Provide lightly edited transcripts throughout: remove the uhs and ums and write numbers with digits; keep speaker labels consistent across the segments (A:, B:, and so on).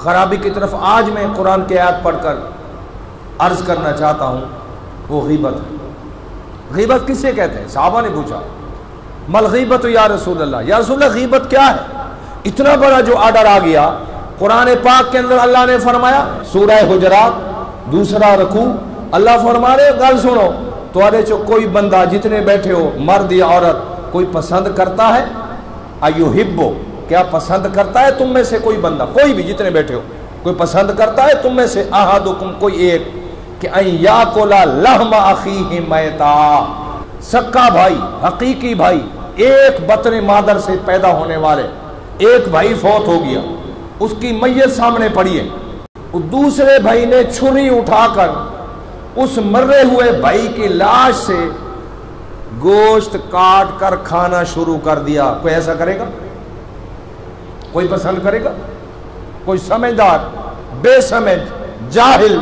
A: खराबी की तरफ आज मैं कुरान के आयत पढ़कर अर्ज करना चाहता हूँ, वो गीबत है। गीबत किसे कहते हैं? साहबा ने पूछा, मल गीबत या रसूल अल्लाह, या रसूल अल्लाह गीबत क्या है? इतना बड़ा जो आर्डर आ गया कुरान पाक के अंदर। अल्लाह ने फरमाया सूरह हुजरात दूसरा रकू, अल्लाह फरमा रहे गल सुनो, तुम्हारे चो कोई बंदा जितने बैठे हो मर्द या औरत कोई पसंद करता है? अयुहिब्बो, क्या पसंद करता है तुम में से कोई बंदा, कोई भी जितने बैठे हो कोई पसंद करता है तुम में से अहादुकुम, कोई एक, कि अय्या कोला लहमा अखीहि मैता, सक्का भाई हकीकी भाई एक बतने मादर से पैदा होने वाले एक भाई फौत हो गया, उसकी मैयत सामने पड़ी है, दूसरे भाई ने छुरी उठाकर उस मरे हुए भाई की लाश से गोश्त काट कर खाना शुरू कर दिया। कोई ऐसा करेगा? कोई पसंद करेगा? कोई समझदार बेसमझ जाहिल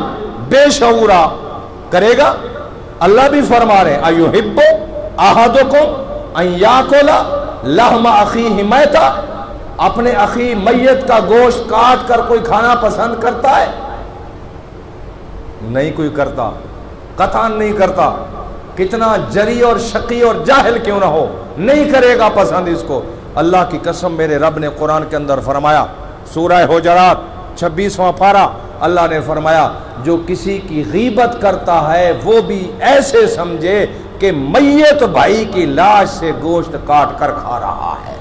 A: बेशऊरा करेगा? अल्लाह भी फरमा रहे अयुहिब्बु अहादुकुम अन याकुला लहमा अखीहि मैता, अपने अखी मैयत का गोश्त काट कर कोई खाना पसंद करता है? नहीं कोई करता, कतन नहीं करता, कितना जरी और शकी और जाहिल क्यों ना हो, नहीं करेगा पसंद इसको। अल्लाह की कसम, मेरे रब ने कुरान के अंदर फरमाया सूरह हुजरात 26वां पारा, अल्लाह ने फरमाया जो किसी की गीबत करता है वो भी ऐसे समझे कि मैयत भाई की लाश से गोश्त काट कर खा रहा है।